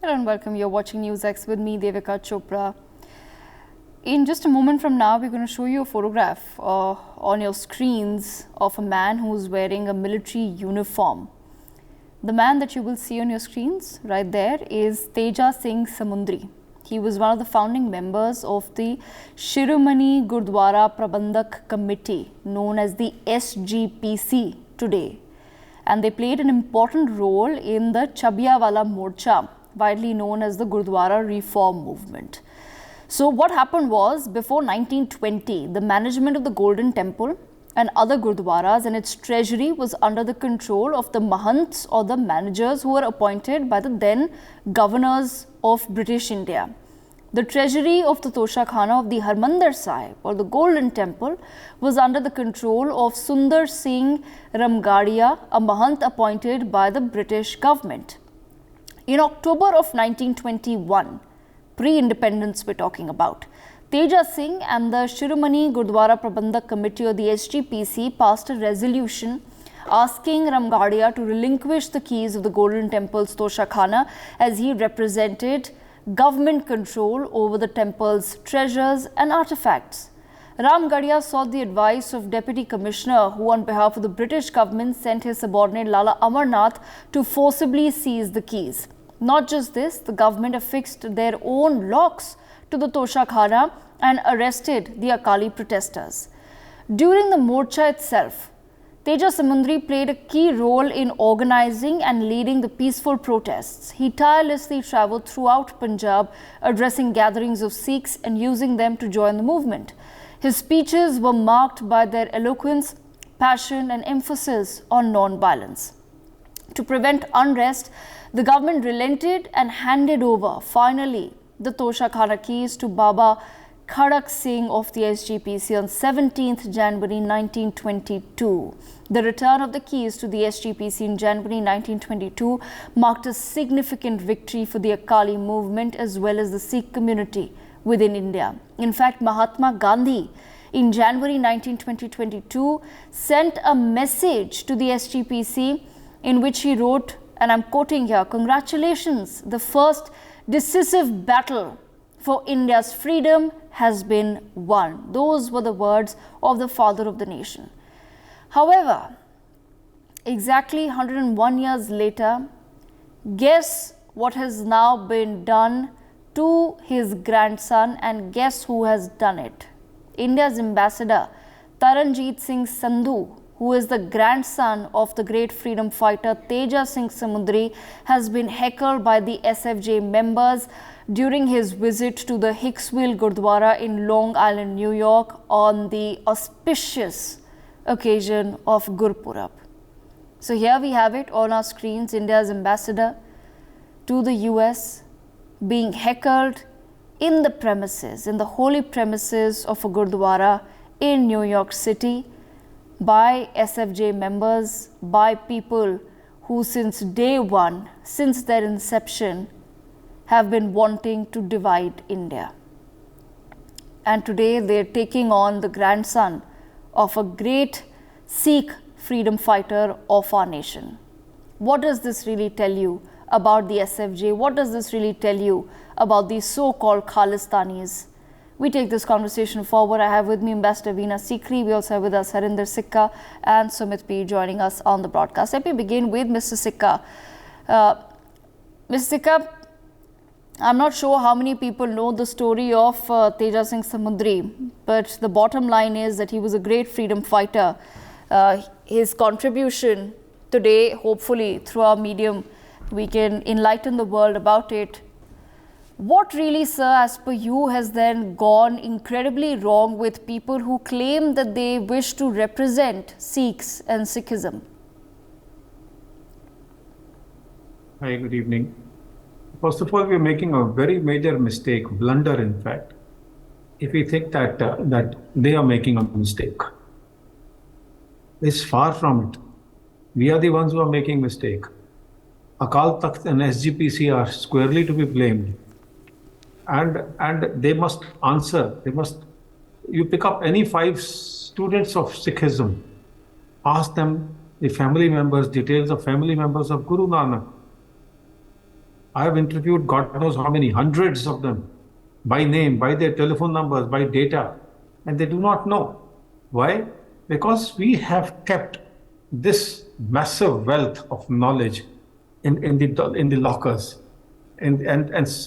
Hello and welcome. You're watching NewsX with me, Devika Chopra. In just a moment from now, we're going to show you a photograph on your screens of a man who's wearing a military uniform. The man that you will see on your screens right there is Teja Singh Samundri. He was one of the founding members of the Shiromani Gurdwara Prabandhak committee, known as the SGPC today. And they played an important role in the Chabiya morcha, widely known as the Gurudwara reform movement. So what happened was, before 1920, the management of the Golden Temple and other Gurudwaras and its treasury was under the control of the Mahants, or the managers who were appointed by the then governors of British India. The treasury of the Toshakhana of the Harmandir Sahib, or the Golden Temple, was under the control of Sunder Singh Ramgharia, a mahant appointed by the British government. In October of 1921, pre-independence we're talking about, Teja Singh and the Shiromani Gurdwara Prabandhak committee, or the SGPC, passed a resolution asking Ramgharia to relinquish the keys of the Golden Temple's Toshakhana, as he represented government control over the temple's treasures and artifacts. Ramgharia sought the advice of Deputy Commissioner, who on behalf of the British government sent his subordinate Lala Amarnath to forcibly seize the keys. Not just this, the government affixed their own locks to the Toshakhana and arrested the Akali protesters. During the morcha itself, Teja Samundri played a key role in organizing and leading the peaceful protests. He tirelessly travelled throughout Punjab, addressing gatherings of Sikhs and using them to join the movement. His speeches were marked by their eloquence, passion and emphasis on non-violence. To prevent unrest, the government relented and handed over, finally, the Toshakhana keys to Baba Khadak Singh of the SGPC on 17th January 1922. The return of the keys to the SGPC in January 1922 marked a significant victory for the Akali movement as well as the Sikh community within India. In fact, Mahatma Gandhi in January 1922 sent a message to the SGPC in which he wrote, and I'm quoting here, "Congratulations, the first decisive battle for India's freedom has been won." Those were the words of the father of the nation. However, exactly 101 years later, guess what has now been done to his grandson, and guess who has done it? India's ambassador, Taranjeet Singh Sandhu, who is the grandson of the great freedom fighter Teja Singh Samundri, has been heckled by the SFJ members during his visit to the Hicksville Gurudwara in Long Island, New York, on the auspicious occasion of Gurpurab. So here we have it on our screens, India's ambassador to the US being heckled in the premises, in the holy premises of a Gurudwara in New York City, by SFJ members, by people who since day one, since their inception, have been wanting to divide India. And today they're taking on the grandson of a great Sikh freedom fighter of our nation. What does this really tell you about the SFJ? What does this really tell you about these so-called Khalistanis? We take this conversation forward. I have with me Ambassador Veena Sikri. We also have with us Harmandir Sahib and Sumit P joining us on the broadcast. Let me begin with Mr. Sikka. Mr. Sikka, I'm not sure how many people know the story of Teja Singh Samundri, but the bottom line is that he was a great freedom fighter. His contribution today, hopefully through our medium, we can enlighten the world about it. What really, sir, as per you, has then gone incredibly wrong with people who claim that they wish to represent Sikhs and Sikhism? Hi, good evening. First of all, we are making a very major mistake, blunder in fact, if we think that that they are making a mistake. It's far from it. We are the ones who are making mistake. Akal Takht and SGPC are squarely to be blamed. And they must answer. You pick up any 5 students of Sikhism, ask them the family members, details of family members of Guru Nanak. I have interviewed God knows how many, hundreds of them, by name, by their telephone numbers, by data, and they do not know. Why? Because we have kept this massive wealth of knowledge in the lockers and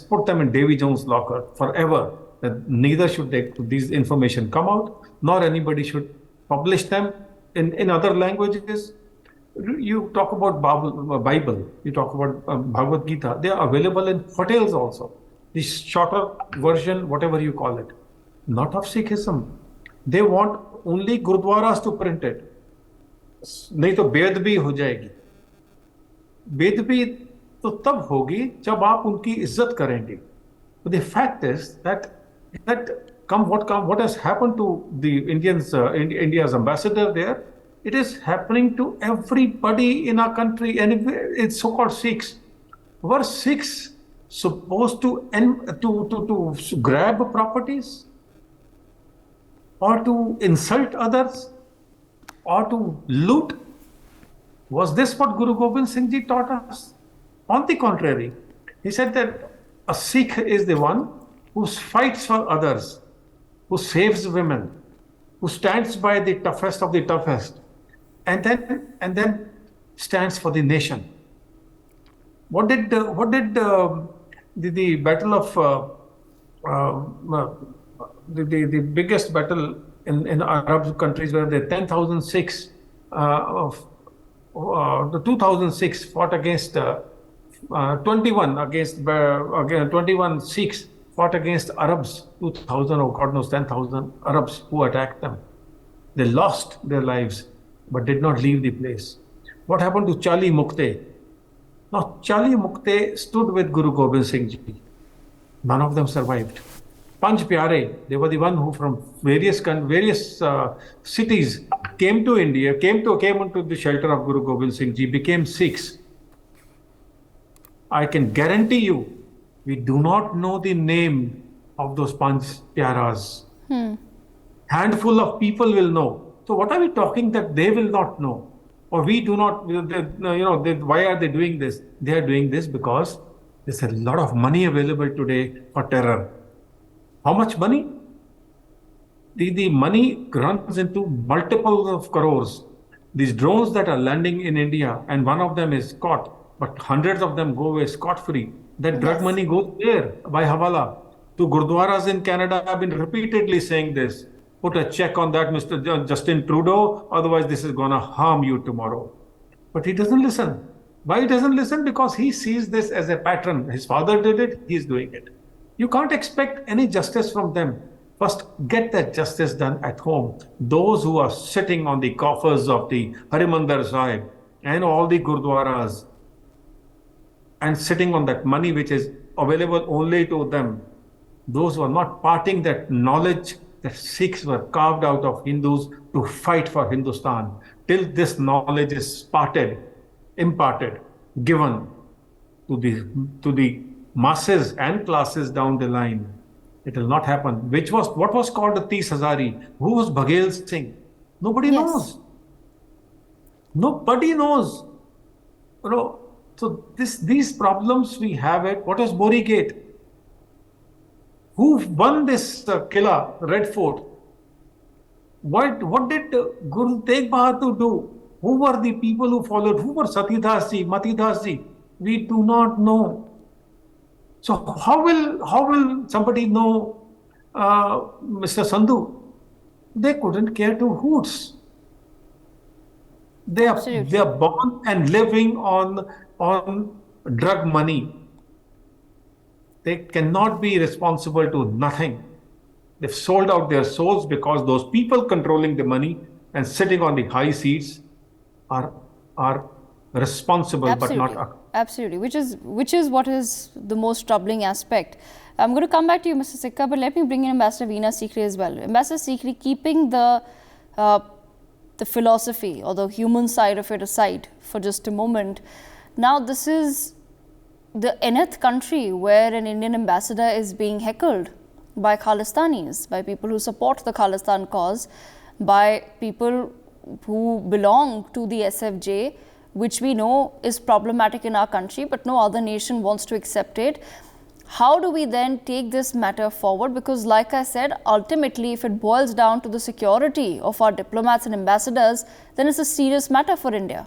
put them in Davy Jones' locker forever. That neither should these information come out, nor anybody should publish them in other languages. You talk about Bible, you talk about Bhagavad Gita, they are available in hotels also. The shorter version, whatever you call it, not of Sikhism. They want only Gurudwaras to print it. नहीं तो बेदबी हो जाएगी. बेदबी तो तब होगी जब आप उनकी इज्जत करेंगे. But the fact is that what has happened to the India's ambassador there, it is happening to everybody in our country, and it's so-called Sikhs. Were Sikhs supposed to grab properties, or to insult others, or to loot? Was this what Guru Gobind Singh Ji taught us? On the contrary, he said that a Sikh is the one who fights for others, who saves women, who stands by the toughest of the toughest, and then stands for the nation. What did the battle of the biggest battle in Arab countries, where the 10,000 Sikhs the 2006 fought against 21 Sikhs fought against Arabs, 2,000 or God knows 10,000 Arabs who attacked them. They lost their lives but did not leave the place. What happened to Chali Mukte? Now, Chali Mukte stood with Guru Gobind Singh Ji. None of them survived. Panch Pyare, they were the one who from various cities came to India, came into the shelter of Guru Gobind Singh Ji, became Sikhs. I can guarantee you, we do not know the name of those Panch Pyaras. Handful of people will know. So what are we talking that they will not know? Or we do not, why are they doing this? They are doing this because there's a lot of money available today for terror. How much money? The money runs into multiples of crores. These drones that are landing in India, and one of them is caught, but hundreds of them go away scot-free. That drug money goes there by Hawala. To Gurdwaras in Canada, I've been repeatedly saying this. Put a check on that, Mr. Justin Trudeau, otherwise this is going to harm you tomorrow. But he doesn't listen. Why he doesn't listen? Because he sees this as a pattern. His father did it, he's doing it. You can't expect any justice from them. First, get that justice done at home. Those who are sitting on the coffers of the Harmandir Sahib and all the Gurudwaras and sitting on that money which is available only to them, those who are not parting that knowledge that Sikhs were carved out of Hindus to fight for Hindustan. Till this knowledge is imparted, given to the masses and classes down the line, it will not happen. What was called the 30 Hazari? Who was Baghel Singh? Nobody knows. Nobody knows. So these problems we have it. What was Borigate? Who won this Killa, Red Fort? What did Guru Tegh Bahadur do? Who were the people who followed? Who were Satidas Ji, Matidas Ji? We do not know. So how will somebody know Mr. Sandhu? They couldn't care two hoots. They are born and living on drug money. They cannot be responsible to nothing. They've sold out their souls because those people controlling the money and sitting on the high seats are responsible. Absolutely. But not absolutely, which is what is the most troubling aspect. I'm going to come back to you, Mr. Sikka, but let me bring in Ambassador Veena Sikri as well. Ambassador Sikri, keeping the philosophy or the human side of it aside for just a moment, now this is the nth country where an Indian ambassador is being heckled by Khalistanis, by people who support the Khalistan cause, by people who belong to the SFJ, which we know is problematic in our country, but no other nation wants to accept it. How do we then take this matter forward? Because like I said, ultimately, if it boils down to the security of our diplomats and ambassadors, then it's a serious matter for India.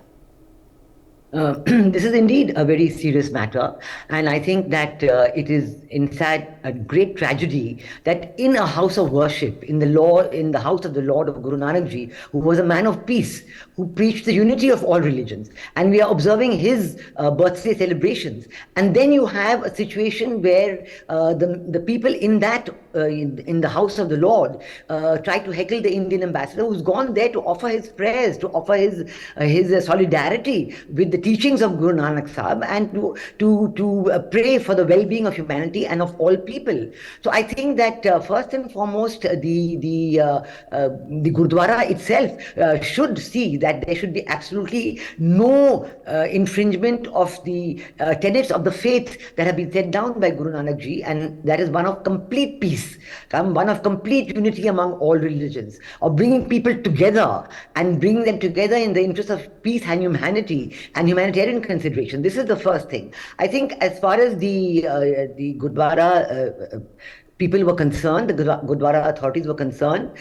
This is indeed a very serious matter, and I think that it is in fact a great tragedy that in a house of worship, in the house of the Lord of Guru Nanak Ji, who was a man of peace, who preached the unity of all religions, and we are observing his birthday celebrations, and then you have a situation where the people in that in the house of the Lord try to heckle the Indian ambassador, who's gone there to offer his prayers, to offer his solidarity with the teachings of Guru Nanak Sahib, and to pray for the well-being of humanity and of all people. So I think that first and foremost, the Gurdwara itself should see that there should be absolutely no infringement of the tenets of the faith that have been set down by Guru Nanak Ji, and that is one of complete peace, one of complete unity among all religions, of bringing people together and bringing them together in the interest of peace and humanity and humanitarian consideration. This is the first thing. I think as far as the Gurdwara people were concerned, the Gurdwara authorities were concerned,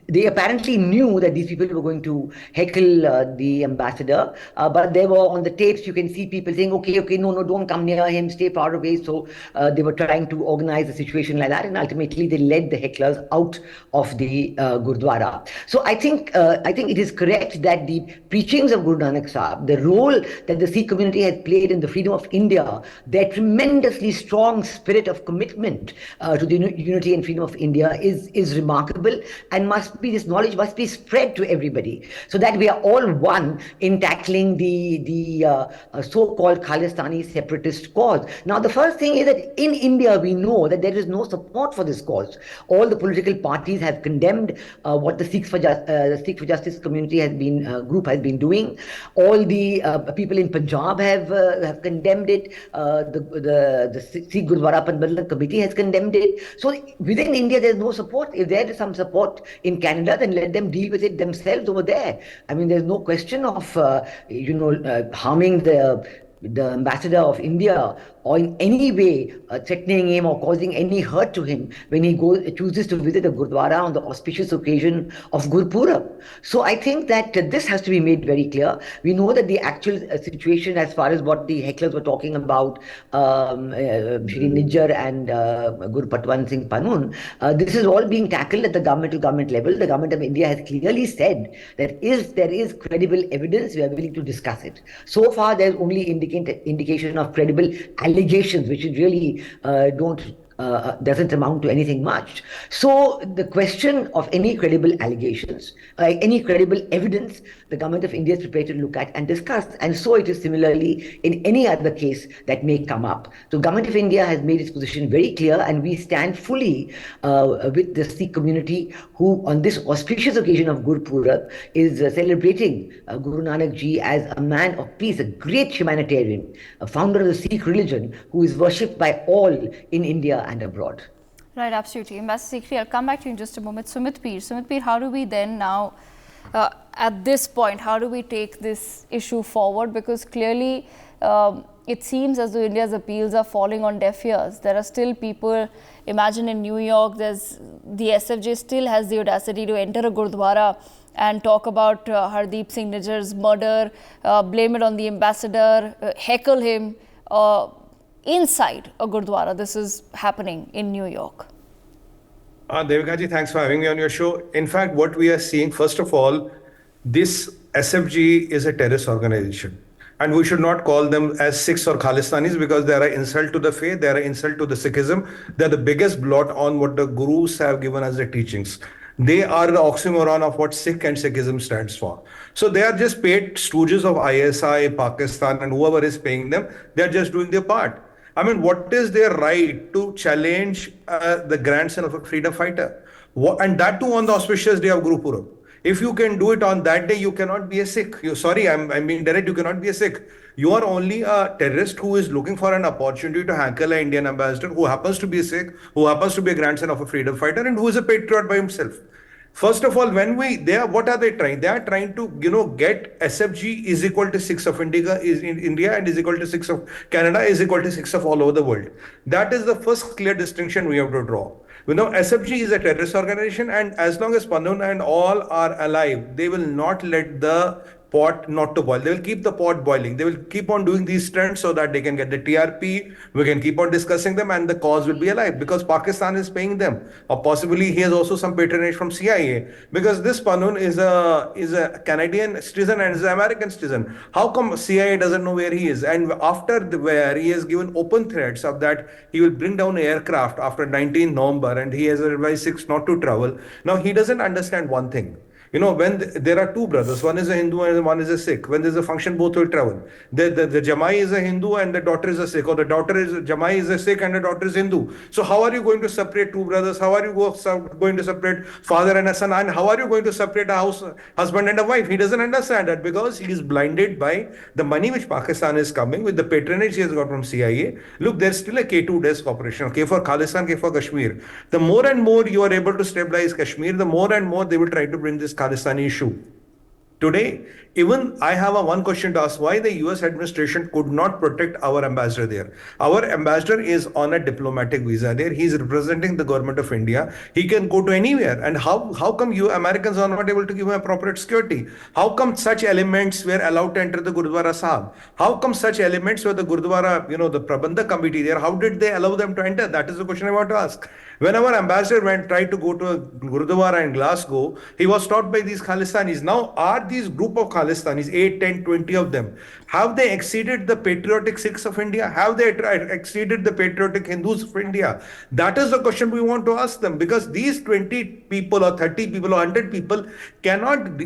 they apparently knew that these people were going to heckle the ambassador, but they were on the tapes, you can see people saying, okay, no, don't come near him, stay far away. So they were trying to organize a situation like that, and ultimately they led the hecklers out of the Gurdwara. So I think it is correct that the preachings of Guru Nanak Sahib, the role that the Sikh community has played in the freedom of India, their tremendously strong spirit of commitment to the unity and freedom of India is remarkable, and this knowledge must be spread to everybody, so that we are all one in tackling the so-called Khalistanis separatist cause. Now, the first thing is that in India, we know that there is no support for this cause. All the political parties have condemned what the Sikh for Justice community group has been doing. All the people in Punjab have condemned it. The Sikh Gurdwara Prabandhak committee has condemned it. So within India, there is no support. If there is some support in Canada, then let them deal with it themselves over there. I mean, there's no question of harming the ambassador of India, or in any way threatening him or causing any hurt to him when he chooses to visit a Gurdwara on the auspicious occasion of Gurpurab. So I think that this has to be made very clear. We know that the actual situation, as far as what the hecklers were talking about, Shri Nijjar and Guru Patwan Singh Panun, this is all being tackled at the government-to-government level. The government of India has clearly said that if there is credible evidence, we are willing to discuss it. So far, there's only indication of credible allegations, which really doesn't amount to anything much. So the question of any credible allegations, any credible evidence, the government of India is prepared to look at and discuss. And so it is similarly in any other case that may come up. So government of India has made its position very clear, and we stand fully with the Sikh community, who on this auspicious occasion of Gurpurab is celebrating Guru Nanak Ji as a man of peace, a great humanitarian, a founder of the Sikh religion, who is worshipped by all in India and abroad. Right, absolutely. Ambassador Sikri, I'll come back to you in just a moment. Sumit Peer, how do we then now, at this point, how do we take this issue forward? Because clearly it seems as though India's appeals are falling on deaf ears. There are still people, imagine in New York, the SFJ still has the audacity to enter a Gurdwara and talk about Hardeep Singh Nijjar's murder, blame it on the ambassador, heckle him. Inside a Gurdwara, this is happening in New York. Devika ji, thanks for having me on your show. In fact, what we are seeing, first of all, this SFG is a terrorist organization. And we should not call them as Sikhs or Khalistanis, because they are an insult to the faith, they are an insult to the Sikhism. They are the biggest blot on what the Gurus have given us the teachings. They are the oxymoron of what Sikh and Sikhism stands for. So they are just paid stooges of ISI, Pakistan, and whoever is paying them. They are just doing their part. I mean, what is their right to challenge the grandson of a freedom fighter? And that too on the auspicious day of Gurupurab. If you can do it on that day, you cannot be a Sikh. I'm being direct, you cannot be a Sikh. You are only a terrorist who is looking for an opportunity to heckle an Indian ambassador who happens to be a Sikh, who happens to be a grandson of a freedom fighter, and who is a patriot by himself. First of all, what are they trying? They are trying to, get SFG is equal to 6 of India, is in India, and is equal to 6 of Canada, is equal to 6 of all over the world. That is the first clear distinction we have to draw. SFG is a terrorist organization, and as long as Panun and all are alive, they will not let the pot not to boil. They will keep the pot boiling. They will keep on doing these stunts so that they can get the TRP. We can keep on discussing them, and the cause will be alive because Pakistan is paying them, or possibly he has also some patronage from CIA. Because this Panun is a Canadian citizen and is an American citizen. How come CIA doesn't know where he is? And after where he has given open threats of that he will bring down aircraft after 19 November, and he has advised Sikhs not to travel. Now he doesn't understand one thing. When there are two brothers, one is a Hindu and one is a Sikh, when there's a function, both will travel. The Jamai is a Hindu and the daughter is a Sikh, or the Jamai is a Sikh and the daughter is Hindu. So how are you going to separate two brothers? How are you going to separate father and a son? And how are you going to separate a husband and a wife? He doesn't understand that because he is blinded by the money which Pakistan is coming with, the patronage he has got from CIA. Look, there's still a K2 desk operation, K for Khalistan, K for Kashmir. The more and more you are able to stabilize Kashmir, the more and more they will try to bring this Khalistani issue. Today, even I have one question to ask: why the US administration could not protect our ambassador there? Our ambassador is on a diplomatic visa there. He is representing the government of India. He can go to anywhere. And how come you Americans are not able to give him appropriate security? How come such elements were allowed to enter the Gurudwara Sahib? How come such elements were the Gurudwara, the Prabhandhak committee there? How did they allow them to enter? That is the question I want to ask. When our ambassador tried to go to a Gurudwara in Glasgow, he was stopped by these Khalistanis. Now, are these group of Khalistanis, 8, 10, 20 of them, have they exceeded the patriotic Sikhs of India? Have they exceeded the patriotic Hindus of India? That is the question we want to ask them, because these 20 people or 30 people or 100 people cannot,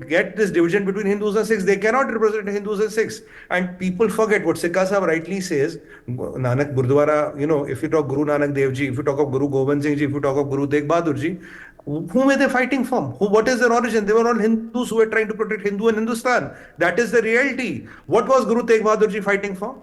get this division between Hindus and Sikhs. They cannot represent Hindus and Sikhs. And people forget what Sikha Sahib rightly says. Nanak Gurdwara, if you talk Guru Nanak Dev Ji, if you talk of Guru Gobind Singh Ji, if you talk of Guru Tegh Bahadur Ji, whom were they fighting from? What is their origin? They were all Hindus who were trying to protect Hindu and Hindustan. That is the reality. What was Guru Tegh Bahadur Ji fighting for?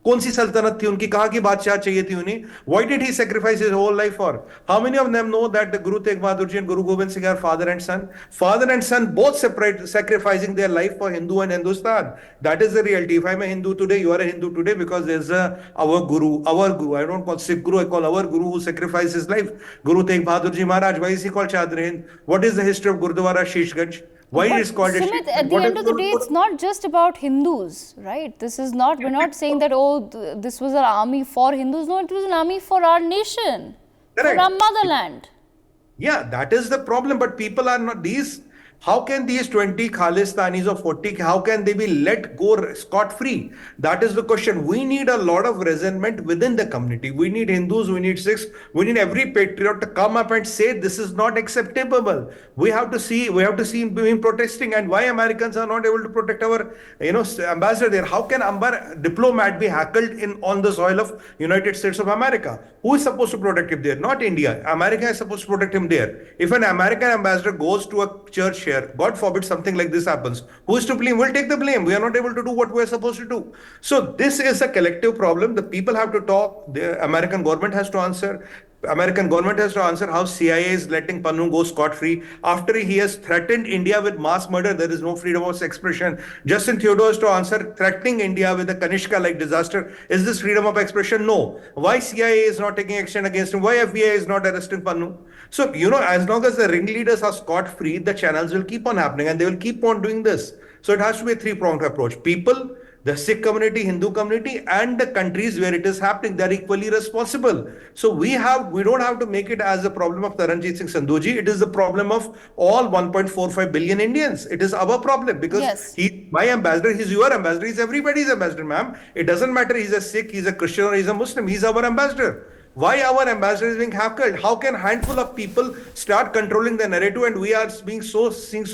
कौन सी सल्तनत थी उनकी, कहाँ की बादशाह चाहिए थी उन्हें? Why did he sacrifice his whole life for? How many of them know that the Guru Tegh Bahadur Ji and Guru Gobind Singh are father and son? Father and son both sacrificing their life for Hindu and Hindustan. That is the reality. If I'm a Hindu today, you are a Hindu today because there's our Guru. I don't call Sikh Guru, I call our Guru who sacrificed his life. Guru Tegh Bahadur Ji Maharaj. Why is he called Chadr Hind? What is the history of Gurudwara Shishganj? Why it is called Sumit, at the end of the day, it's not just about Hindus, right? This is not, we're not saying that, this was an army for Hindus. No, it was an army for our nation, for our motherland. Yeah, that is the problem. But people are not these. How can these 20 Khalistanis or 40, how can they be let go scot-free? That is the question. We need a lot of resentment within the community. We need Hindus, we need Sikhs, we need every patriot to come up and say this is not acceptable. We have to see him protesting. And why Americans are not able to protect our ambassador there? How can a diplomat be heckled on the soil of United States of America? Who is supposed to protect him there? Not India. America is supposed to protect him there. If an American ambassador goes to a church here, God forbid something like this happens, who is to blame? We'll take the blame. We are not able to do what we are supposed to do. So this is a collective problem. The people have to talk. The American government has to answer. American government has to answer how CIA is letting Pannu go scot-free after he has threatened India with mass murder. There is no freedom of expression. Justin Trudeau has to answer threatening India with a Kanishka-like disaster. Is this freedom of expression? No. Why CIA is not taking action against him? Why FBI is not arresting Pannu? So, as long as the ringleaders are scot-free, the channels will keep on happening and they will keep on doing this. So it has to be a three-pronged approach. People, the Sikh community, Hindu community, and the countries where it is happening, they're equally responsible. So we don't have to make it as a problem of Taranjit Singh Sandhuji. It is the problem of all 1.45 billion Indians. It is our problem because he's my ambassador, he's your ambassador, he's everybody's ambassador, ma'am. It doesn't matter he's a Sikh, he's a Christian, or he's a Muslim. He's our ambassador. Why our ambassador is being heckled? How can a handful of people start controlling the narrative and we are being so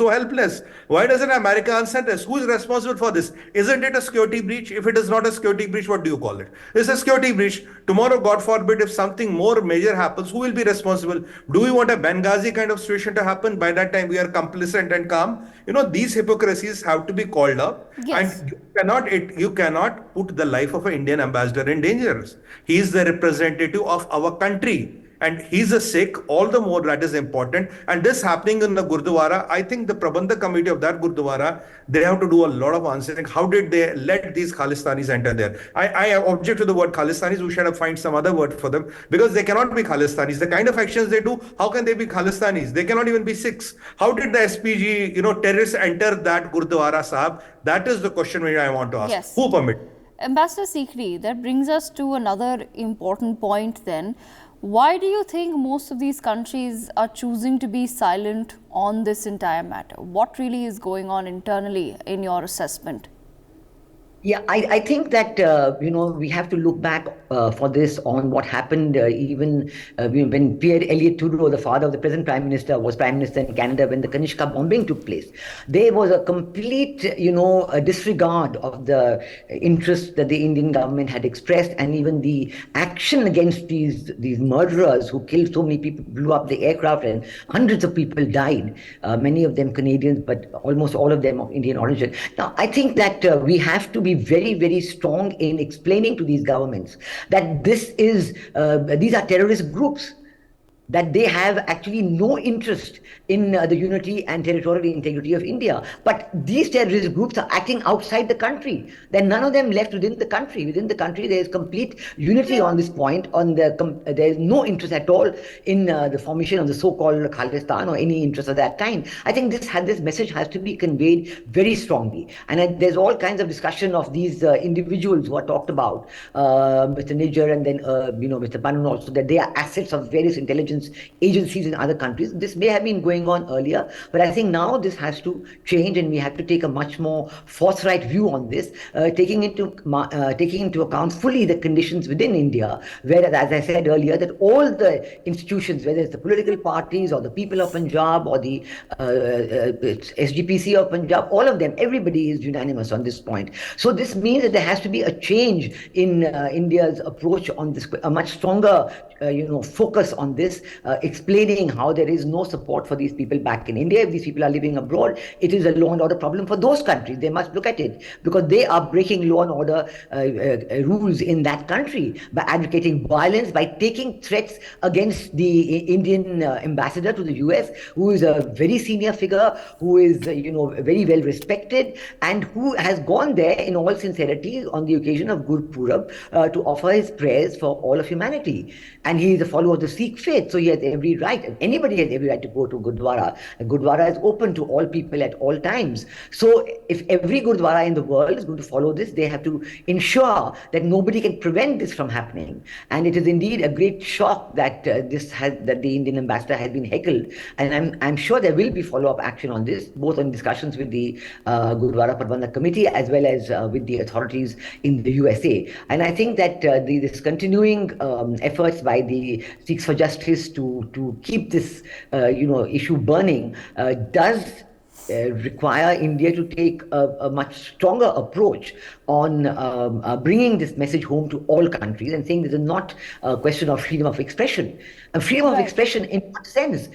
helpless? Why doesn't America answer this? Who is responsible for this? Isn't it a security breach? If it is not a security breach, what do you call it? It's a security breach. Tomorrow, God forbid, if something more major happens, who will be responsible? Do we want a Benghazi kind of situation to happen? By that time, we are complicit and calm. These hypocrisies have to be called up. Yes. And you cannot put the life of an Indian ambassador in danger. He is the representative of our country. and he's a Sikh, all the more that is important. And this happening in the Gurdwara, I think the Prabandhak committee of that Gurdwara, they have to do a lot of answering. How did they let these Khalistanis enter there? I object to the word Khalistanis. We should have find some other word for them, because they cannot be Khalistanis. The kind of actions they do, how can they be Khalistanis? They cannot even be Sikhs. How did the SPG, terrorists enter that Gurdwara Sahib? That is the question which I want to ask. Yes. Who permit? Ambassador Sikri, that brings us to another important point then. Why do you think most of these countries are choosing to be silent on this entire matter? What really is going on internally in your assessment? Yeah, I think that, we have to look back for this on what happened even when Pierre Elliott Trudeau, the father of the present Prime Minister, was Prime Minister in Canada when the Kanishka bombing took place. There was a complete, a disregard of the interest that the Indian government had expressed, and even the action against these murderers who killed so many people, blew up the aircraft, and hundreds of people died, many of them Canadians, but almost all of them of Indian origin. Now, I think that we have to be very, very strong in explaining to these governments that these are terrorist groups, that they have actually no interest in the unity and territorial integrity of India. But these terrorist groups are acting outside the country. There are none of them left within the country. Within the country, there is complete unity on this point. There is no interest at all in the formation of the so-called Khalistan or any interest of that kind. I think this message has to be conveyed very strongly. And there's all kinds of discussion of these individuals who are talked about, Mr. Nijjar and then Mr. Banan also, that they are assets of various intelligence agencies in other countries. This may have been going on earlier, but I think now this has to change, and we have to take a much more forthright view on this, taking into account fully the conditions within India, whereas, as I said earlier, that all the institutions, whether it's the political parties or the people of Punjab or the SGPC of Punjab, all of them, everybody is unanimous on this point. So this means that there has to be a change in India's approach on this, a much stronger focus on this, explaining how there is no support for these people back in India. If these people are living abroad, it is a law and order problem for those countries. They must look at it, because they are breaking law and order rules in that country by advocating violence, by taking threats against the Indian ambassador to the US, who is a very senior figure, who is very well respected, and who has gone there in all sincerity on the occasion of Gurpurab to offer his prayers for all of humanity. And he is a follower of the Sikh faith, so he has every right. Anybody has every right to go to Gurdwara. Gurdwara is open to all people at all times. So if every Gurdwara in the world is going to follow this, they have to ensure that nobody can prevent this from happening. And it is indeed a great shock that that the Indian ambassador has been heckled. And I'm sure there will be follow-up action on this, both on discussions with the Gurudwara Prabandhak committee as well as with the authorities in the USA. And I think that this continuing efforts by the Sikhs for Justice to keep this issue burning does require India to take a much stronger approach on bringing this message home to all countries and saying this is not a question of freedom of expression. Freedom of expression in what sense?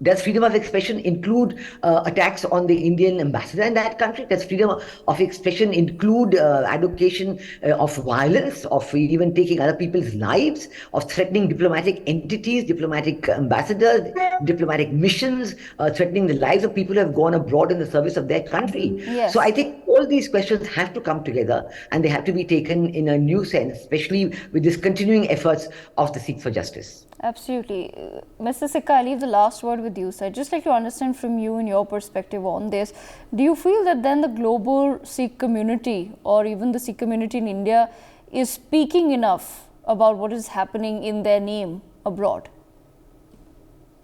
Does freedom of expression include attacks on the Indian ambassador in that country? Does freedom of expression include advocation of violence, of even taking other people's lives, of threatening diplomatic entities, diplomatic ambassadors, diplomatic missions, threatening the lives of people who have gone abroad in the service of their country? Yes. So I think all these questions have to come together, and they have to be taken in a new sense, especially with this continuing efforts of the Sikhs for Justice. Absolutely. Mr. Sikka, I leave the last word with you, sir. I'd just like to understand from you and your perspective on this. Do you feel that then the global Sikh community or even the Sikh community in India is speaking enough about what is happening in their name abroad?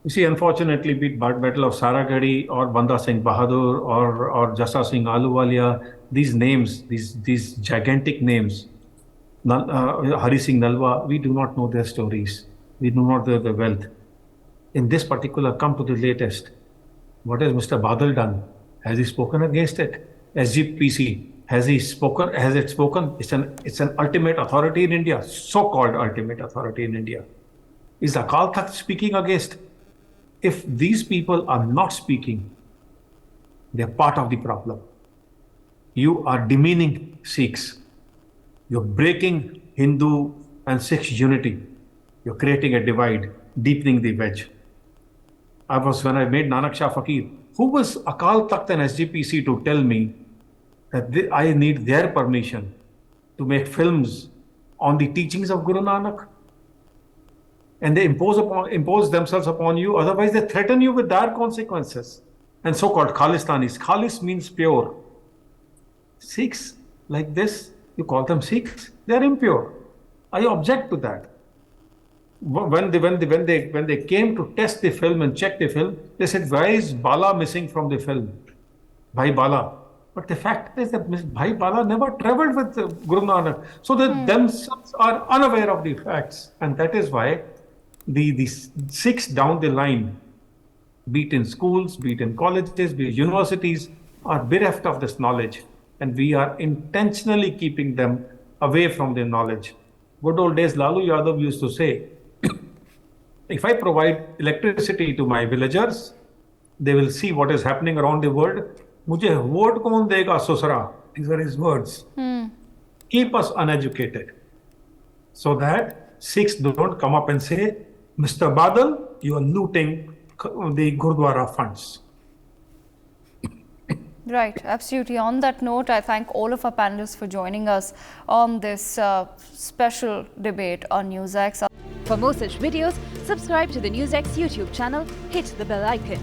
You see, unfortunately, be it Battle of Saragadi or Banda Singh Bahadur or Jassa Singh Ahluwalia, these names, these gigantic names, Hari Singh Nalwa, we do not know their stories. We do not know the wealth. In this particular, come to the latest. What has Mr. Badal done? Has he spoken against it? SGPC, has it spoken? It's an ultimate authority in India, so-called ultimate authority in India. Is Akal Takht speaking against? If these people are not speaking, they're part of the problem. You are demeaning Sikhs. You're breaking Hindu and Sikh unity. You're creating a divide. deepening the wedge. When I made Nanak Shah Fakir, who was Akal Takht and SGPC to tell me that I need their permission to make films on the teachings of Guru Nanak? And they impose themselves upon you, otherwise they threaten you with dire consequences. And so-called Khalistanis. Khalis means pure. Sikhs like this, you call them Sikhs, they are impure. I object to that. When they came to test the film and check the film, they said, why is Bala missing from the film? Bhai Bala. But the fact is that Bhai Bala never traveled with Guru Nanak. So they themselves are unaware of the facts. And that is why the Sikhs down the line, be it in schools, be it in colleges, be it universities, are bereft of this knowledge. And we are intentionally keeping them away from their knowledge. Good old days, Lalu Yadav used to say, if I provide electricity to my villagers, they will see what is happening around the world. Mujhe vote kaun dega susra? These are his words. Keep us uneducated, so that Sikhs don't come up and say, Mr. Badal, you are looting the Gurdwara funds. Right, absolutely. On that note, I thank all of our panelists for joining us on this special debate on NewsX. For more such videos, subscribe to the NewsX YouTube channel, hit the bell icon.